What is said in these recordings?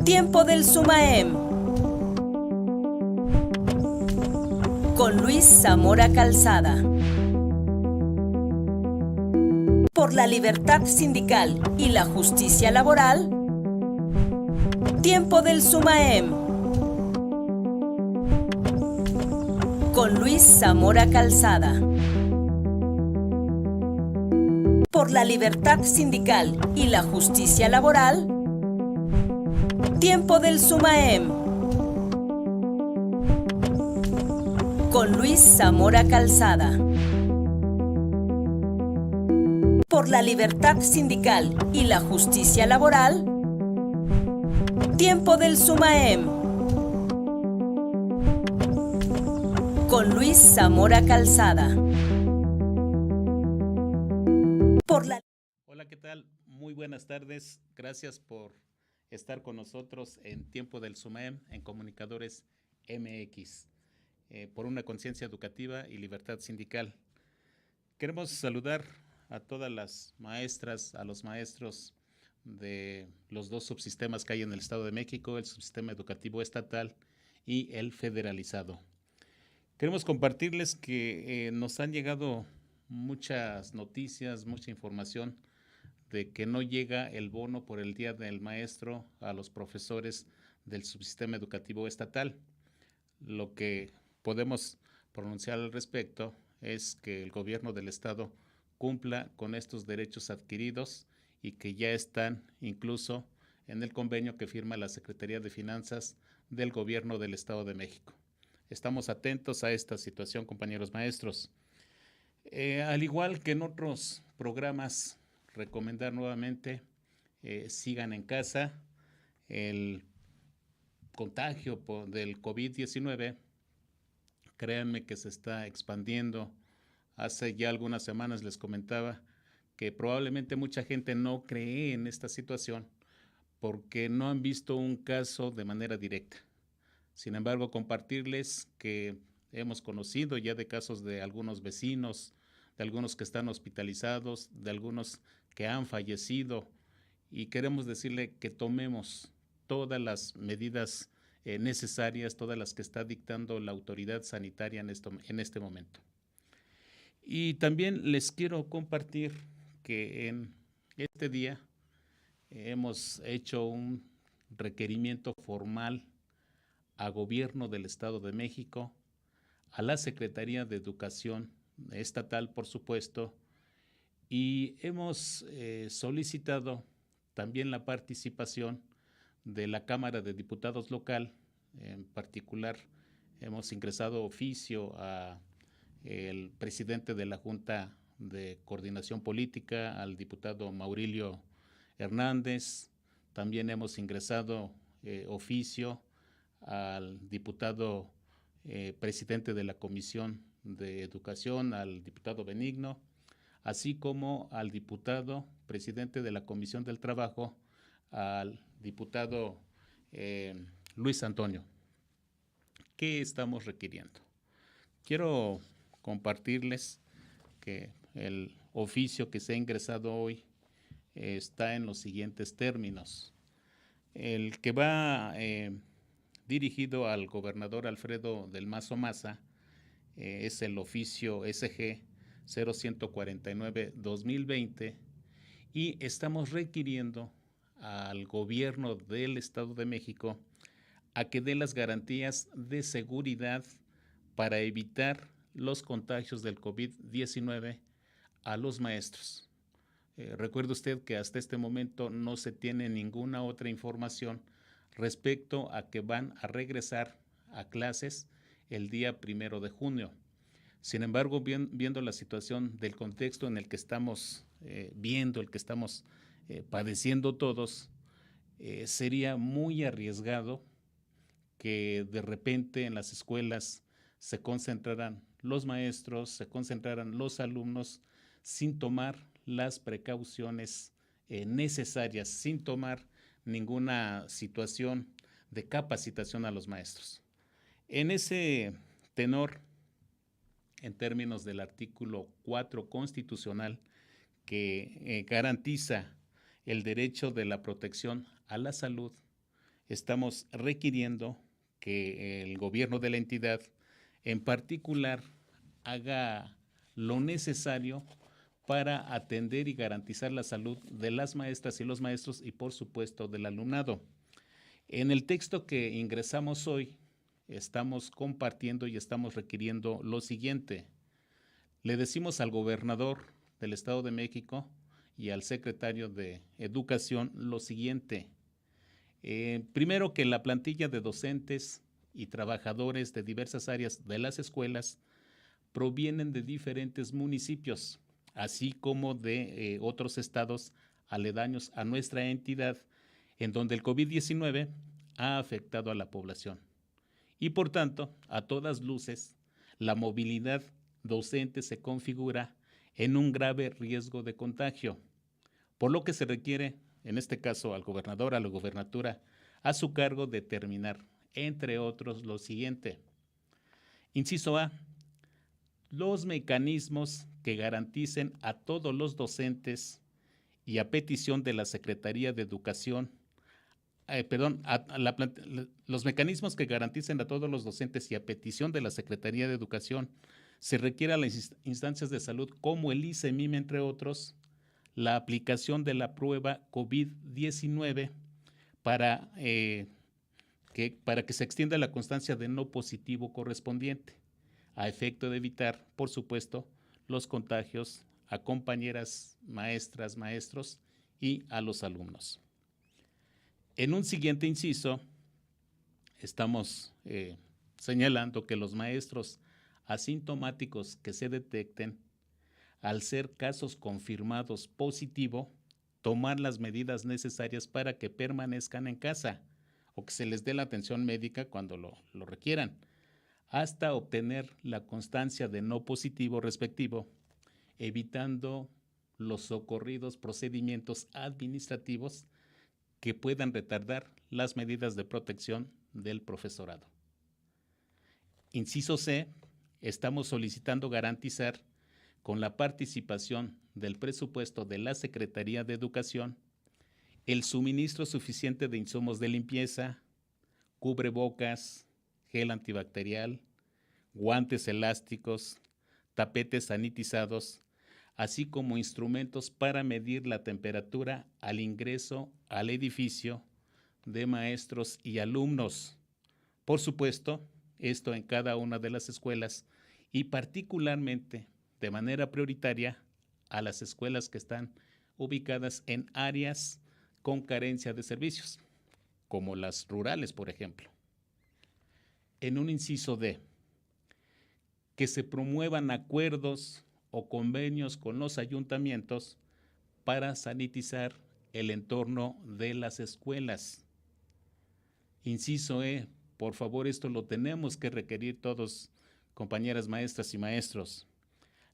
Tiempo del Sumaem con Luis Zamora Calzada. Por la libertad sindical y la justicia laboral. Tiempo del Sumaem con Luis Zamora Calzada. Por la libertad sindical y la justicia laboral. Tiempo del Sumaem con Luis Zamora Calzada. Por la libertad sindical y la justicia laboral. Tiempo del Sumaem con Luis Zamora Calzada. Hola, ¿qué tal? Muy buenas tardes. Gracias por estar con nosotros en Tiempo del Sumaem en Comunicadores MX, por una conciencia educativa y libertad sindical. Queremos saludar a todas las maestras, a los maestros de los dos subsistemas que hay en el Estado de México, el subsistema educativo estatal y el federalizado. Queremos compartirles que nos han llegado muchas noticias, mucha información de que no llega el bono por el Día del Maestro a los profesores del subsistema educativo estatal. Lo que podemos pronunciar al respecto es que el gobierno del estado cumpla con estos derechos adquiridos y que ya están incluso en el convenio que firma la Secretaría de Finanzas del gobierno del Estado de México. Estamos atentos a esta situación, compañeros maestros. Al igual que en otros programas, recomendar nuevamente sigan en casa. El contagio del COVID-19, créanme que se está expandiendo. Hace ya algunas semanas les comentaba que probablemente mucha gente no cree en esta situación porque no han visto un caso de manera directa. Sin embargo, compartirles que hemos conocido ya de casos de algunos vecinos, de algunos que están hospitalizados, de algunos que han fallecido, y queremos decirle que tomemos todas las medidas necesarias, todas las que está dictando la autoridad sanitaria en este momento. Y también les quiero compartir que en este día hemos hecho un requerimiento formal a Gobierno del Estado de México, a la Secretaría de Educación Estatal, por supuesto, y hemos solicitado también la participación de la Cámara de Diputados local. En particular, hemos ingresado oficio a el presidente de la Junta de Coordinación Política, al diputado Maurilio Hernández. También hemos ingresado oficio al diputado presidente de la Comisión de Educación, al diputado Benigno, así como al diputado presidente de la Comisión del Trabajo, al diputado Luis Antonio. ¿Qué estamos requiriendo? Quiero compartirles que el oficio que se ha ingresado hoy está en los siguientes términos. El que va dirigido al gobernador Alfredo del Mazo Maza es el oficio SG 0149-2020 y estamos requiriendo al gobierno del Estado de México a que dé las garantías de seguridad para evitar los contagios del COVID-19 a los maestros. Recuerde usted que hasta este momento no se tiene ninguna otra información respecto a que van a regresar a clases el día 1 de junio. Sin embargo, viendo la situación del contexto en el que estamos viendo, el que estamos padeciendo todos, sería muy arriesgado que de repente en las escuelas se concentraran los maestros, se concentraran los alumnos sin tomar las precauciones necesarias, sin tomar ninguna situación de capacitación a los maestros. En ese tenor, en términos del artículo 4 constitucional que garantiza el derecho de la protección a la salud, estamos requiriendo que el gobierno de la entidad en particular haga lo necesario para atender y garantizar la salud de las maestras y los maestros y por supuesto del alumnado. En el texto que ingresamos hoy estamos compartiendo y estamos requiriendo lo siguiente. Le decimos al gobernador del Estado de México y al secretario de Educación lo siguiente. Primero, que la plantilla de docentes y trabajadores de diversas áreas de las escuelas provienen de diferentes municipios, así como de otros estados aledaños a nuestra entidad, en donde el COVID-19 ha afectado a la población. Y por tanto, a todas luces, la movilidad docente se configura en un grave riesgo de contagio, por lo que se requiere, en este caso al gobernador, a la gobernatura, a su cargo determinar, entre otros, lo siguiente. Inciso A, los mecanismos que garanticen a todos los docentes y a petición de la Secretaría de Educación, los mecanismos que garanticen a todos los docentes y a petición de la Secretaría de Educación, se requiere a las instancias de salud como el ICEMIM, entre otros, la aplicación de la prueba COVID-19 para que se extienda la constancia de no positivo correspondiente, a efecto de evitar, por supuesto, los contagios a compañeras maestras, maestros y a los alumnos. En un siguiente inciso, estamos señalando que los maestros asintomáticos que se detecten, al ser casos confirmados positivo, tomar las medidas necesarias para que permanezcan en casa o que se les dé la atención médica cuando lo requieran, hasta obtener la constancia de no positivo respectivo, evitando los socorridos procedimientos administrativos que puedan retardar las medidas de protección del profesorado. Inciso C, estamos solicitando garantizar con la participación del presupuesto de la Secretaría de Educación el suministro suficiente de insumos de limpieza, cubrebocas, gel antibacterial, guantes elásticos, tapetes sanitizados, así como instrumentos para medir la temperatura al ingreso al edificio de maestros y alumnos. Por supuesto, esto en cada una de las escuelas y particularmente de manera prioritaria a las escuelas que están ubicadas en áreas con carencia de servicios, como las rurales, por ejemplo. En un inciso D, que se promuevan acuerdos o convenios con los ayuntamientos para sanitizar el entorno de las escuelas. Inciso E, por favor, esto lo tenemos que requerir todos, compañeras maestras y maestros.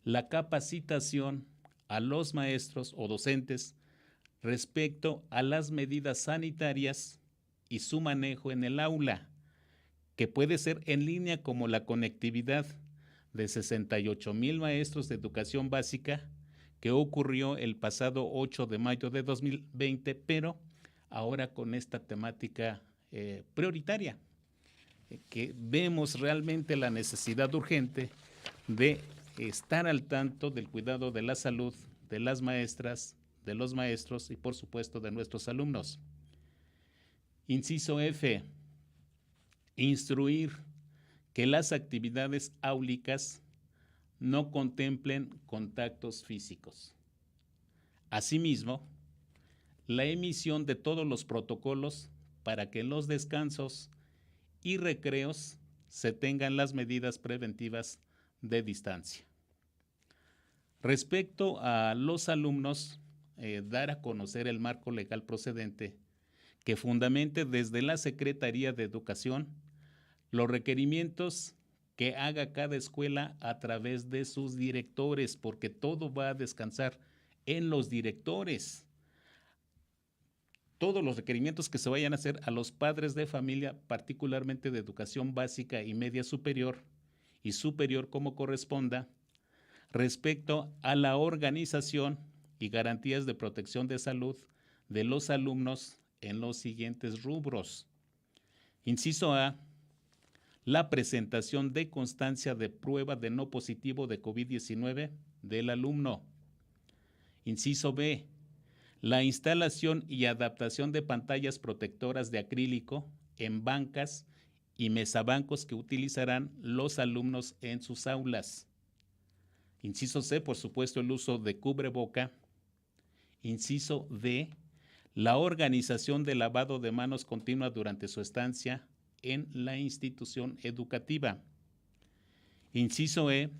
La capacitación a los maestros o docentes respecto a las medidas sanitarias y su manejo en el aula, que puede ser en línea, como la conectividad de 68,000 maestros de educación básica que ocurrió el pasado 8 de mayo de 2020, pero ahora con esta temática prioritaria, que vemos realmente la necesidad urgente de estar al tanto del cuidado de la salud de las maestras, de los maestros y por supuesto de nuestros alumnos. Inciso F, instruir que las actividades áulicas no contemplen contactos físicos. Asimismo, la emisión de todos los protocolos para que en los descansos y recreos se tengan las medidas preventivas de distancia. Respecto a los alumnos, dar a conocer el marco legal procedente que fundamente desde la Secretaría de Educación los requerimientos que haga cada escuela a través de sus directores, porque todo va a descansar en los directores. Todos los requerimientos que se vayan a hacer a los padres de familia, particularmente de educación básica y media superior y superior como corresponda, respecto a la organización y garantías de protección de salud de los alumnos en los siguientes rubros. Inciso A, la presentación de constancia de prueba de no positivo de COVID-19 del alumno. Inciso B, la instalación y adaptación de pantallas protectoras de acrílico en bancas y mesabancos que utilizarán los alumnos en sus aulas. Inciso C, por supuesto, el uso de cubreboca. Inciso D, la organización de lavado de manos continua durante su estancia en la institución educativa. Inciso E,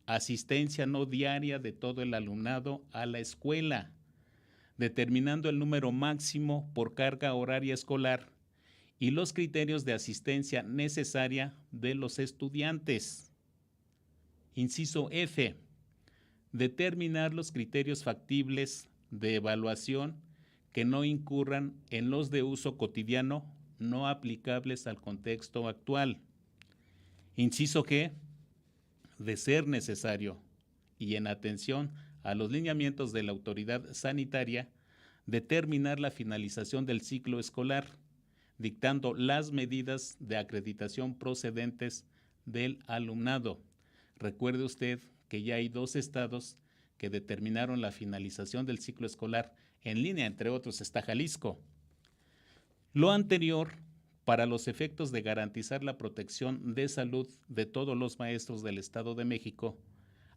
asistencia no diaria de todo el alumnado a la escuela, determinando el número máximo por carga horaria escolar y los criterios de asistencia necesaria de los estudiantes. Inciso F, determinar los criterios factibles de evaluación que no incurran en los de uso cotidiano no aplicables al contexto actual. Inciso G, de ser necesario y en atención a los lineamientos de la autoridad sanitaria, determinar la finalización del ciclo escolar, dictando las medidas de acreditación procedentes del alumnado. Recuerde usted que ya hay 2 estados que determinaron la finalización del ciclo escolar en línea, entre otros está Jalisco. Lo anterior para los efectos de garantizar la protección de salud de todos los maestros del Estado de México,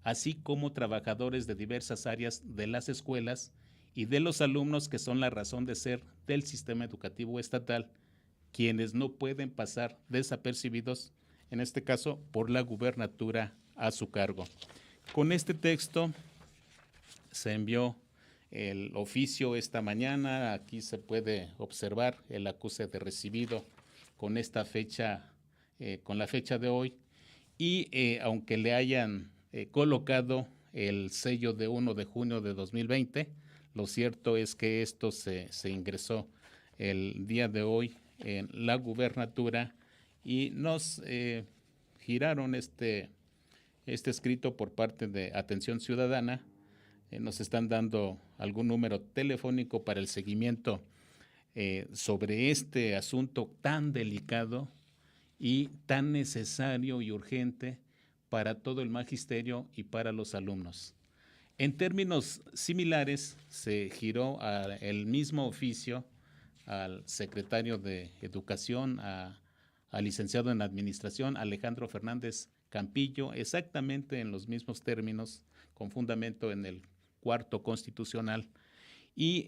así como trabajadores de diversas áreas de las escuelas y de los alumnos que son la razón de ser del sistema educativo estatal, quienes no pueden pasar desapercibidos, en este caso por la gubernatura a su cargo. Con este texto se envió el oficio esta mañana, aquí se puede observar el acuse de recibido con esta fecha, con la fecha de hoy, y aunque le hayan colocado el sello de 1 de junio de 2020, lo cierto es que esto se ingresó el día de hoy en la gubernatura y nos giraron este escrito por parte de Atención Ciudadana. Nos están dando algún número telefónico para el seguimiento sobre este asunto tan delicado y tan necesario y urgente para todo el magisterio y para los alumnos. En términos similares, se giró el mismo oficio al secretario de Educación, al licenciado en Administración, Alejandro Fernández Campillo, exactamente en los mismos términos, con fundamento en el 4º constitucional, y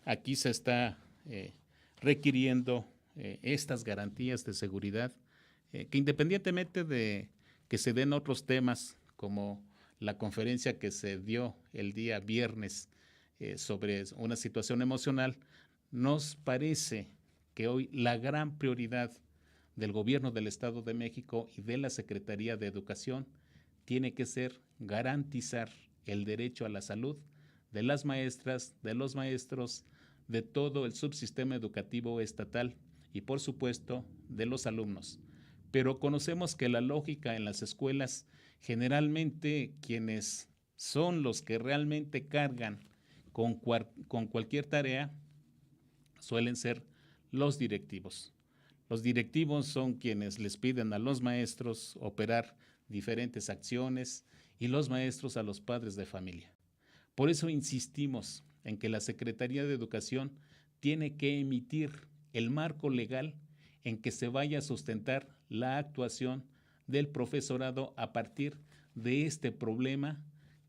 aquí se está requiriendo estas garantías de seguridad que independientemente de que se den otros temas como la conferencia que se dio el día viernes sobre una situación emocional, nos parece que hoy la gran prioridad del Gobierno del Estado de México y de la Secretaría de Educación tiene que ser garantizar el derecho a la salud de las maestras, de los maestros, de todo el subsistema educativo estatal y, por supuesto, de los alumnos. Pero conocemos que la lógica en las escuelas, generalmente quienes son los que realmente cargan con cualquier tarea, suelen ser los directivos. Los directivos son quienes les piden a los maestros operar diferentes acciones y los maestros a los padres de familia. Por eso insistimos en que la Secretaría de Educación tiene que emitir el marco legal en que se vaya a sustentar la actuación del profesorado a partir de este problema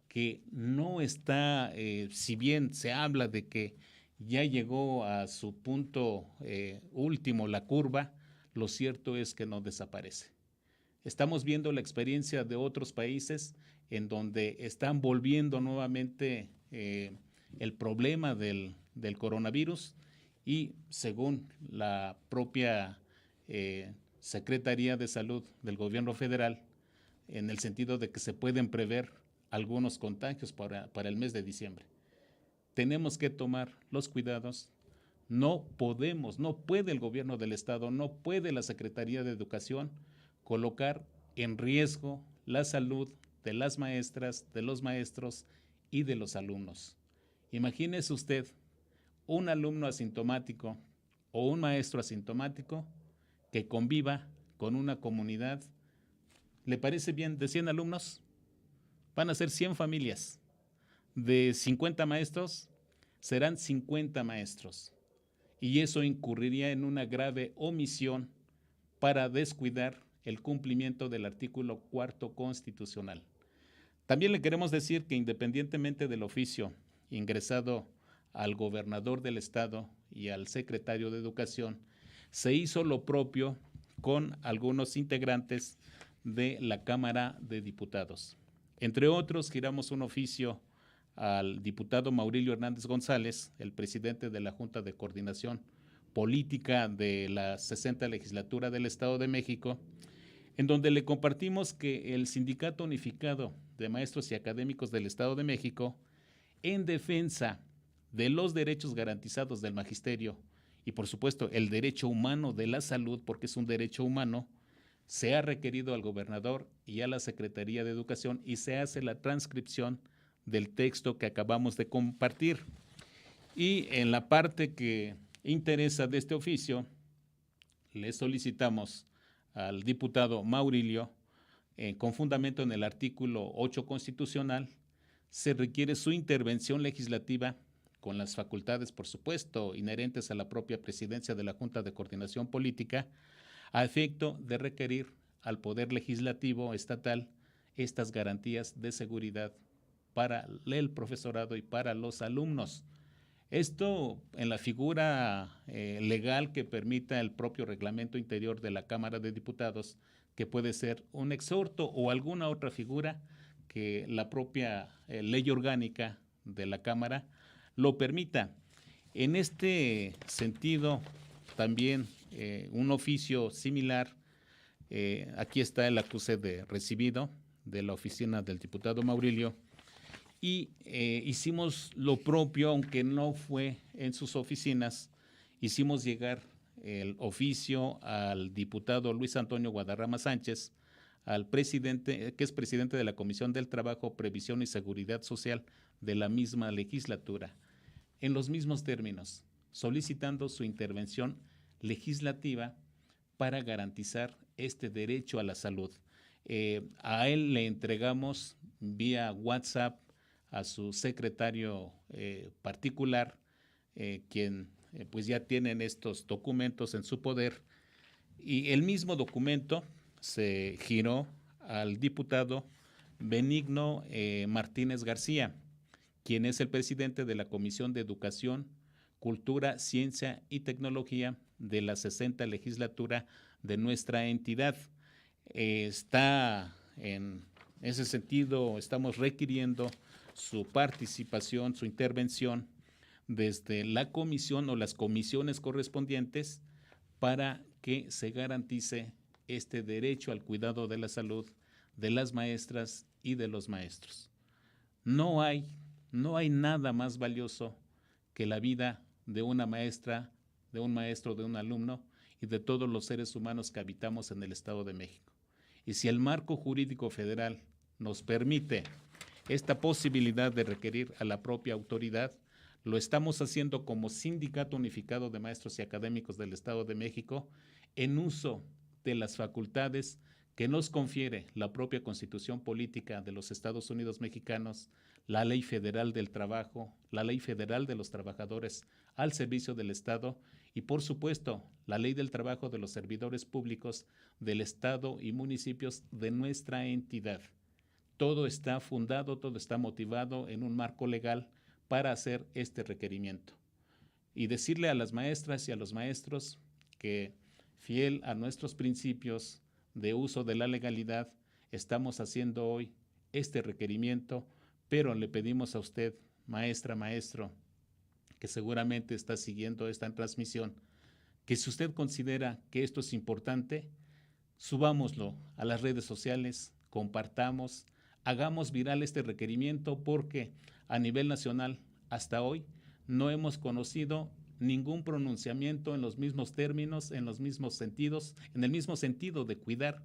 que no está, si bien se habla de que ya llegó a su punto último la curva, lo cierto es que no desaparece. Estamos viendo la experiencia de otros países en donde están volviendo nuevamente el problema del coronavirus y según la propia Secretaría de Salud del Gobierno Federal, en el sentido de que se pueden prever algunos contagios para el mes de diciembre. Tenemos que tomar los cuidados. No puede el Gobierno del Estado, no puede la Secretaría de Educación colocar en riesgo la salud de las maestras, de los maestros y de los alumnos. Imagínese usted un alumno asintomático o un maestro asintomático que conviva con una comunidad. ¿Le parece bien? De 100 alumnos, van a ser 100 familias. De 50 maestros, serán 50 maestros. Y eso incurriría en una grave omisión para descuidar el cumplimiento del artículo 4º constitucional. También le queremos decir que independientemente del oficio ingresado al gobernador del estado y al secretario de Educación, se hizo lo propio con algunos integrantes de la Cámara de Diputados. Entre otros, giramos un oficio al diputado Maurilio Hernández González, el presidente de la Junta de Coordinación Política de la 60ª Legislatura del Estado de México, en donde le compartimos que el Sindicato Unificado de Maestros y Académicos del Estado de México, en defensa de los derechos garantizados del magisterio y, por supuesto, el derecho humano de la salud, porque es un derecho humano, se ha requerido al gobernador y a la Secretaría de Educación y se hace la transcripción del texto que acabamos de compartir. Y en la parte que interesa de este oficio, le solicitamos al diputado Maurilio, con fundamento en el artículo 8 constitucional, se requiere su intervención legislativa con las facultades, por supuesto, inherentes a la propia presidencia de la Junta de Coordinación Política, a efecto de requerir al Poder Legislativo estatal estas garantías de seguridad para el profesorado y para los alumnos. Esto en la figura legal que permita el propio reglamento interior de la Cámara de Diputados, que puede ser un exhorto o alguna otra figura que la propia ley orgánica de la Cámara lo permita. En este sentido, también un oficio similar, aquí está el acuse de recibido de la oficina del diputado Maurilio, y hicimos lo propio, aunque no fue en sus oficinas, hicimos llegar el oficio al diputado Luis Antonio Guadarrama Sánchez, al presidente, que es presidente de la Comisión del Trabajo, Previsión y Seguridad Social de la misma legislatura, en los mismos términos, solicitando su intervención legislativa para garantizar este derecho a la salud. A él le entregamos vía WhatsApp a su secretario particular, quien pues ya tienen estos documentos en su poder, y el mismo documento se giró al diputado Benigno Martínez García, quien es el presidente de la Comisión de Educación, Cultura, Ciencia y Tecnología de la 60ª Legislatura de nuestra entidad. Está en ese sentido, estamos requiriendo su participación, su intervención desde la comisión o las comisiones correspondientes para que se garantice este derecho al cuidado de la salud de las maestras y de los maestros. No hay nada más valioso que la vida de una maestra, de un maestro, de un alumno y de todos los seres humanos que habitamos en el Estado de México. Y si el marco jurídico federal nos permite esta posibilidad de requerir a la propia autoridad, lo estamos haciendo como Sindicato Unificado de Maestros y Académicos del Estado de México en uso de las facultades que nos confiere la propia Constitución Política de los Estados Unidos Mexicanos, la Ley Federal del Trabajo, la Ley Federal de los Trabajadores al Servicio del Estado y, por supuesto, la Ley del Trabajo de los Servidores Públicos del Estado y municipios de nuestra entidad. Todo está fundado, todo está motivado en un marco legal para hacer este requerimiento. Y decirle a las maestras y a los maestros que, fiel a nuestros principios de uso de la legalidad, estamos haciendo hoy este requerimiento, pero le pedimos a usted, maestra, maestro, que seguramente está siguiendo esta transmisión, que si usted considera que esto es importante, subámoslo a las redes sociales, compartamos, hagamos viral este requerimiento, porque a nivel nacional hasta hoy no hemos conocido ningún pronunciamiento en los mismos términos, en los mismos sentidos, en el mismo sentido de cuidar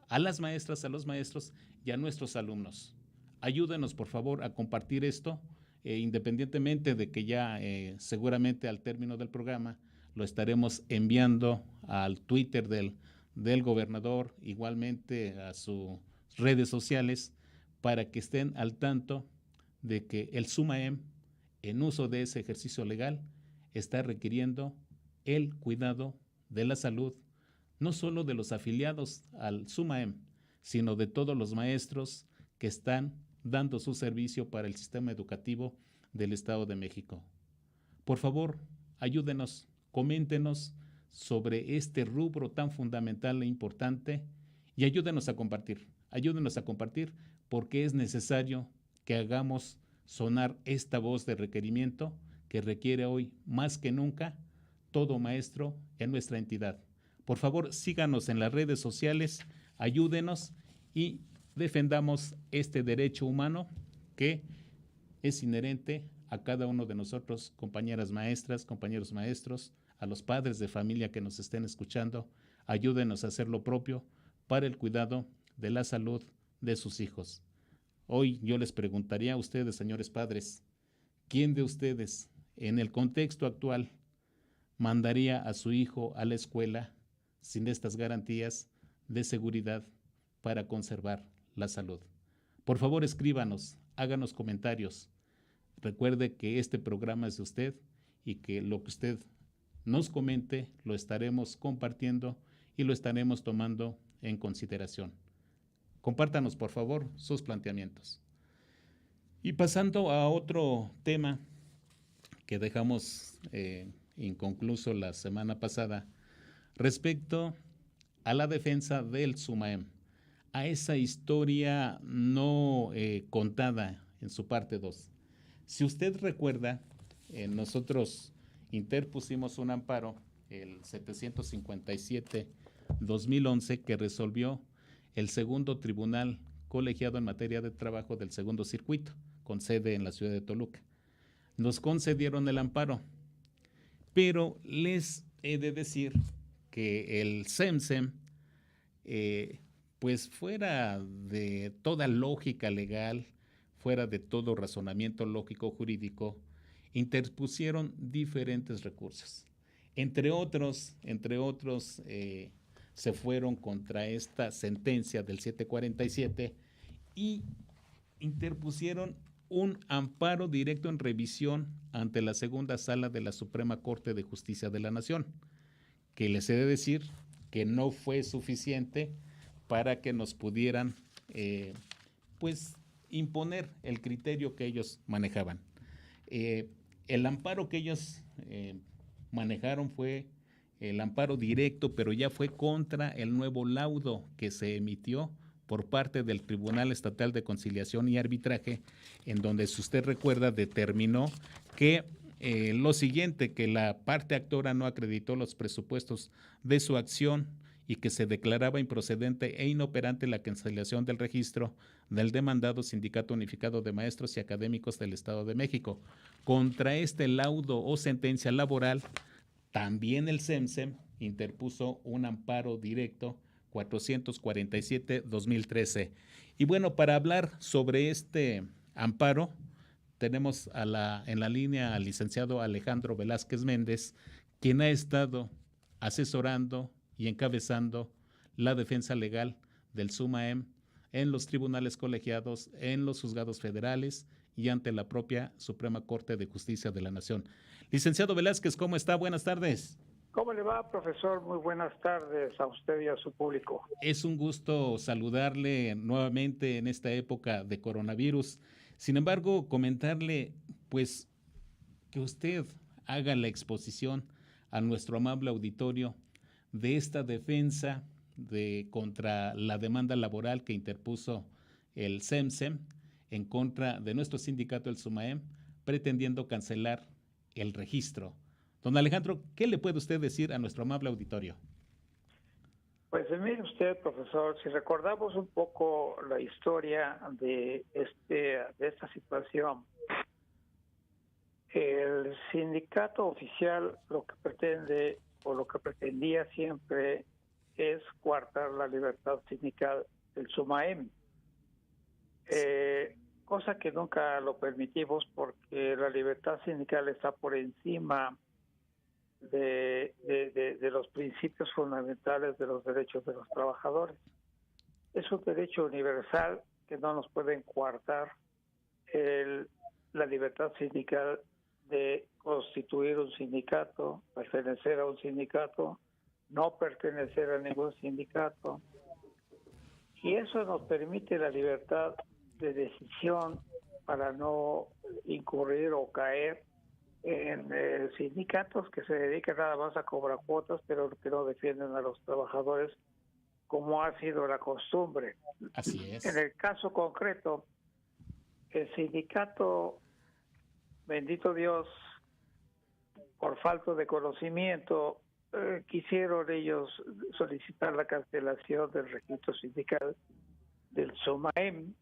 a las maestras, a los maestros y a nuestros alumnos. Ayúdenos, por favor, a compartir esto, independientemente de que ya seguramente al término del programa lo estaremos enviando al Twitter del gobernador, igualmente a sus redes sociales, para que estén al tanto de que el SUMAEM, en uso de ese ejercicio legal, está requiriendo el cuidado de la salud, no solo de los afiliados al SUMAEM, sino de todos los maestros que están dando su servicio para el sistema educativo del Estado de México. Por favor, ayúdenos, coméntenos sobre este rubro tan fundamental e importante y ayúdenos a compartir porque es necesario que hagamos sonar esta voz de requerimiento que requiere hoy más que nunca todo maestro en nuestra entidad. Por favor, síganos en las redes sociales, ayúdenos y defendamos este derecho humano que es inherente a cada uno de nosotros, compañeras maestras, compañeros maestros, a los padres de familia que nos estén escuchando, ayúdenos a hacer lo propio para el cuidado de la salud de sus hijos. Hoy yo les preguntaría a ustedes, señores padres, ¿quién de ustedes en el contexto actual mandaría a su hijo a la escuela sin estas garantías de seguridad para conservar la salud? Por favor, escríbanos, háganos comentarios. Recuerde que este programa es de usted y que lo que usted nos comente lo estaremos compartiendo y lo estaremos tomando en consideración. Compártanos, por favor, sus planteamientos. Y pasando a otro tema que dejamos inconcluso la semana pasada, respecto a la defensa del SUMAEM, a esa historia no contada en su parte 2. Si usted recuerda, nosotros interpusimos un amparo, el 757-2011, que resolvió el segundo tribunal colegiado en materia de trabajo del segundo circuito, con sede en la ciudad de Toluca. Nos concedieron el amparo, pero les he de decir que el SEMSEM, pues fuera de toda lógica legal, fuera de todo razonamiento lógico jurídico, interpusieron diferentes recursos. Entre otros, se fueron contra esta sentencia del 747 y interpusieron un amparo directo en revisión ante la segunda sala de la Suprema Corte de Justicia de la Nación, que les he de decir que no fue suficiente para que nos pudieran pues imponer el criterio que ellos manejaban. El amparo que ellos manejaron fue el amparo directo, pero ya fue contra el nuevo laudo que se emitió por parte del Tribunal Estatal de Conciliación y Arbitraje, en donde, si usted recuerda, determinó que lo siguiente, que la parte actora no acreditó los presupuestos de su acción y que se declaraba improcedente e inoperante la cancelación del registro del demandado Sindicato Unificado de Maestros y Académicos del Estado de México. Contra este laudo o sentencia laboral, también el SEMSEM interpuso un amparo directo 447-2013. Y bueno, para hablar sobre este amparo, tenemos en la línea al licenciado Alejandro Velázquez Méndez, quien ha estado asesorando y encabezando la defensa legal del SUMAEM en los tribunales colegiados, en los juzgados federales y ante la propia Suprema Corte de Justicia de la Nación. Licenciado Velázquez, ¿cómo está? Buenas tardes. ¿Cómo le va, profesor? Muy buenas tardes a usted y a su público. Es un gusto saludarle nuevamente en esta época de coronavirus. Sin embargo, comentarle, pues, que usted haga la exposición a nuestro amable auditorio de esta defensa contra la demanda laboral que interpuso el SEMSEM en contra de nuestro sindicato, el SUMAEM, pretendiendo cancelar el registro. Don Alejandro, ¿qué le puede usted decir a nuestro amable auditorio? Pues mire usted, profesor, si recordamos un poco la historia de esta situación, el sindicato oficial lo que pretende o lo que pretendía siempre es coartar la libertad sindical del SUMAEM, cosa que nunca lo permitimos porque la libertad sindical está por encima de los principios fundamentales de los derechos de los trabajadores. Es un derecho universal que no nos pueden coartar la libertad sindical de constituir un sindicato, pertenecer a un sindicato, no pertenecer a ningún sindicato. Y eso nos permite la libertad de decisión para no incurrir o caer en sindicatos que se dedican nada más a cobrar cuotas, pero que no defienden a los trabajadores como ha sido la costumbre. Así es. En el caso concreto, el sindicato, bendito Dios, por falta de conocimiento, quisieron ellos solicitar la cancelación del registro sindical del SUMAEM,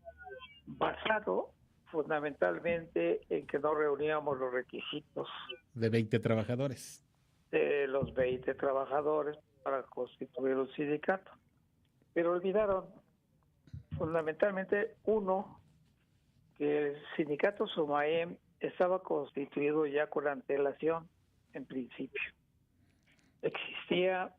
basado fundamentalmente en que no reuníamos los requisitos De 20 trabajadores. de los 20 trabajadores para constituir un sindicato. Pero olvidaron fundamentalmente uno, que el sindicato SUMAEM estaba constituido ya con antelación en principio. Existía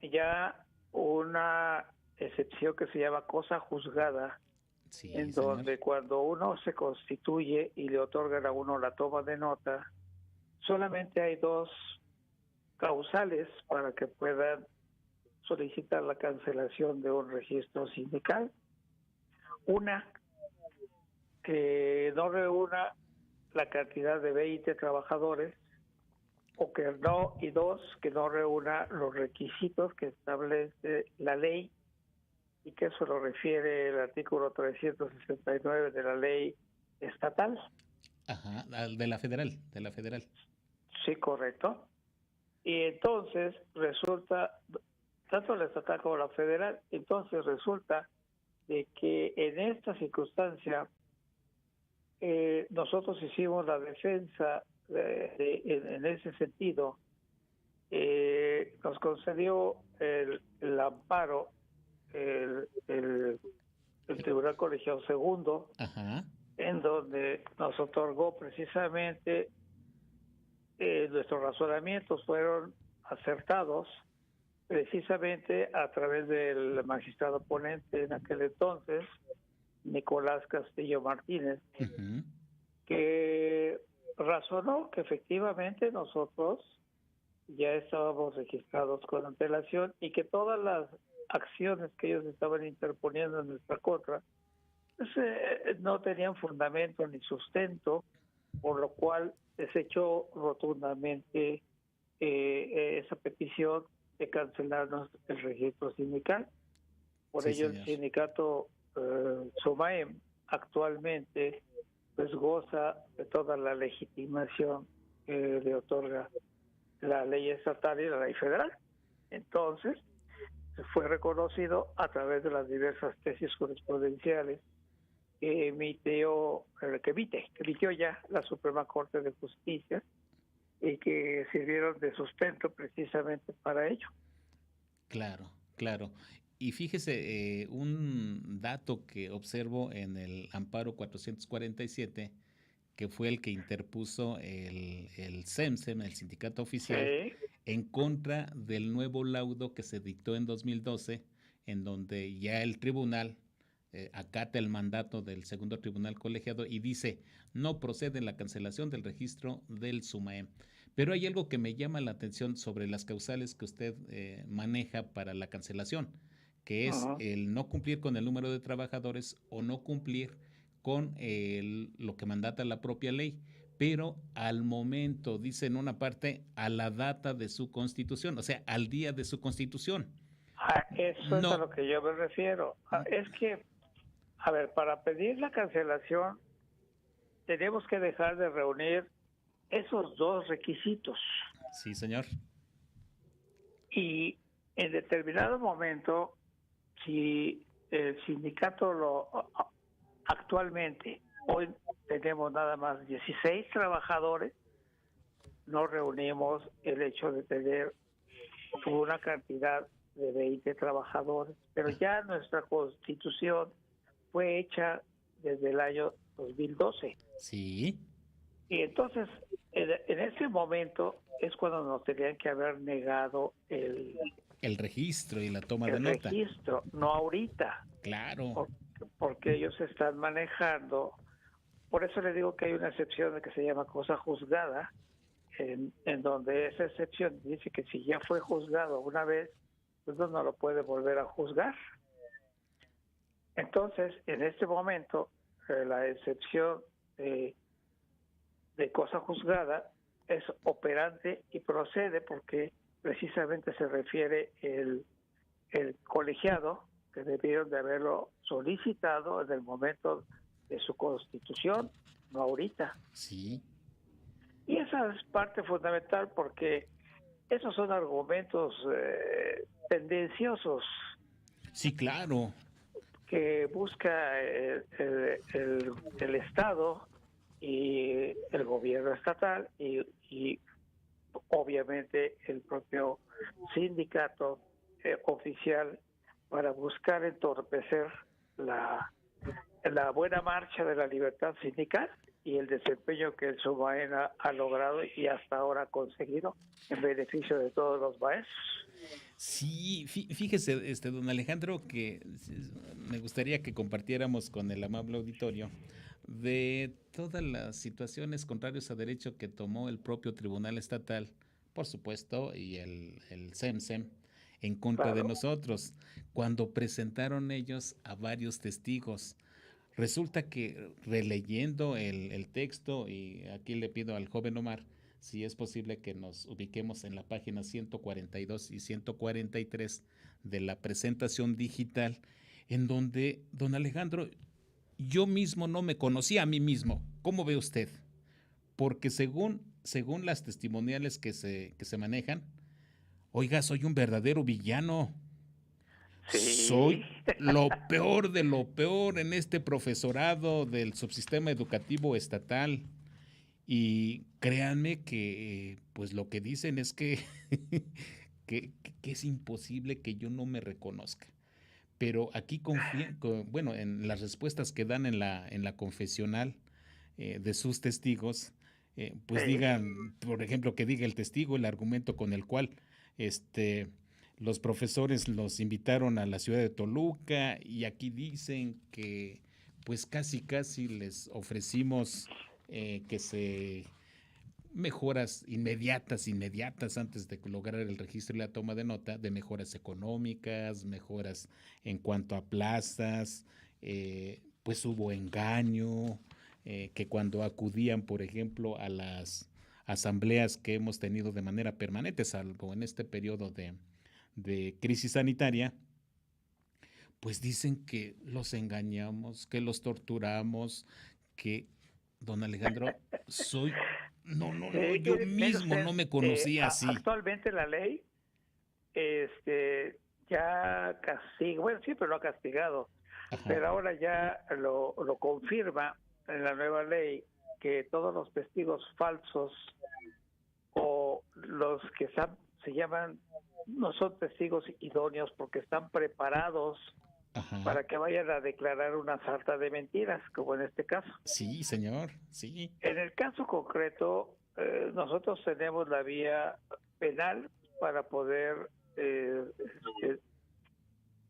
ya una excepción que se llama cosa juzgada, Sí, en señor. donde cuando uno se constituye y le otorgan a uno la toma de nota, solamente hay dos causales para que puedan solicitar la cancelación de un registro sindical. Una, que no reúna la cantidad de 20 trabajadores, o que no, y dos, que no reúna los requisitos que establece la ley, y que eso lo refiere el artículo 369 de la ley estatal. Ajá, de la federal. Sí, correcto. Y entonces resulta, tanto la estatal como la federal, entonces resulta de que en esta circunstancia nosotros hicimos la defensa en ese sentido. Nos concedió el amparo el Tribunal Colegiado Segundo, Ajá. en donde nos otorgó precisamente nuestros razonamientos fueron acertados precisamente a través del magistrado ponente en aquel entonces, Nicolás Castillo Martínez, Uh-huh. que razonó que efectivamente nosotros ya estábamos registrados con antelación y que todas las acciones que ellos estaban interponiendo en nuestra contra pues, no tenían fundamento ni sustento, por lo cual desechó rotundamente esa petición de cancelarnos el registro sindical. Por Sí, ello señor. el sindicato SUMAEM actualmente pues goza de toda la legitimación que le otorga la ley estatal y la ley federal. Entonces fue reconocido a través de las diversas tesis jurisprudenciales que emitió ya la Suprema Corte de Justicia y que sirvieron de sustento precisamente para ello. Claro, claro. Y fíjese, un dato que observo en el amparo 447, que fue el que interpuso el SEMSEM, el sindicato oficial, Sí, en contra del nuevo laudo que se dictó en 2012, en donde ya el tribunal acata el mandato del segundo tribunal colegiado y dice, no procede la cancelación del registro del SUMAEM. Pero hay algo que me llama la atención sobre las causales que usted maneja para la cancelación, que es el no cumplir con el número de trabajadores o no cumplir con lo que mandata la propia ley, pero al momento, dice en una parte, a la data de su constitución, o sea, al día de su constitución. Eso es a lo que yo me refiero. Es que, a ver, para pedir la cancelación tenemos que dejar de reunir esos dos requisitos. Sí, señor. Y en determinado momento, si el sindicato actualmente, hoy tenemos nada más 16 trabajadores, no reunimos el hecho de tener una cantidad de 20 trabajadores, pero ya nuestra constitución fue hecha desde el año 2012. Sí. Y entonces, en ese momento, es cuando nos tenían que haber negado El registro y la toma de el nota. registro, no ahorita, Claro. porque ellos están manejando. Por eso le digo que hay una excepción que se llama cosa juzgada, en donde esa excepción dice que si ya fue juzgado una vez, pues no lo puede volver a juzgar. Entonces, en este momento, la excepción de cosa juzgada es operante y procede porque precisamente se refiere el colegiado que debieron de haberlo solicitado en el momento de su constitución, no ahorita. Sí. Y esa es parte fundamental porque esos son argumentos tendenciosos Sí, claro. que busca el Estado y el gobierno estatal y obviamente el propio sindicato oficial para buscar entorpecer la buena marcha de la libertad sindical y el desempeño que el SUMAEN ha logrado y hasta ahora ha conseguido en beneficio de todos los maestros. Sí, fíjese, don Alejandro, que me gustaría que compartiéramos con el amable auditorio de todas las situaciones contrarias a derecho que tomó el propio Tribunal Estatal, por supuesto, y el SEMSEM en contra de nosotros, cuando presentaron ellos a varios testigos. Resulta que releyendo el texto, y aquí le pido al joven Omar si es posible que nos ubiquemos en la página 142 y 143 de la presentación digital, en donde, don Alejandro, yo mismo no me conocía a mí mismo. ¿Cómo ve usted? Porque según las testimoniales que se manejan, oiga, soy un verdadero villano. Sí. Soy lo peor de lo peor en este profesorado del subsistema educativo estatal. Y créanme que pues lo que dicen es que, que es imposible que yo no me reconozca. Pero aquí bueno, en las respuestas que dan en la confesional de sus testigos, pues digan, por ejemplo, que diga el testigo el argumento con el cual los profesores los invitaron a la ciudad de Toluca, y aquí dicen que pues casi les ofrecimos que se mejoras inmediatas antes de lograr el registro y la toma de nota, de mejoras económicas, mejoras en cuanto a plazas, pues hubo engaño, que cuando acudían, por ejemplo, a las asambleas que hemos tenido de manera permanente, salvo en este periodo de crisis sanitaria, pues dicen que los engañamos, que los torturamos, que, don Alejandro, yo mismo no me conocía así. Actualmente la ley ya castiga, bueno, siempre lo ha castigado, pero ahora ya lo confirma en la nueva ley que todos los testigos falsos o los que se llaman, no son testigos idóneos porque están preparados para que vayan a declarar una sarta de mentiras, como en este caso. Sí, señor, sí. En el caso concreto, nosotros tenemos la vía penal para poder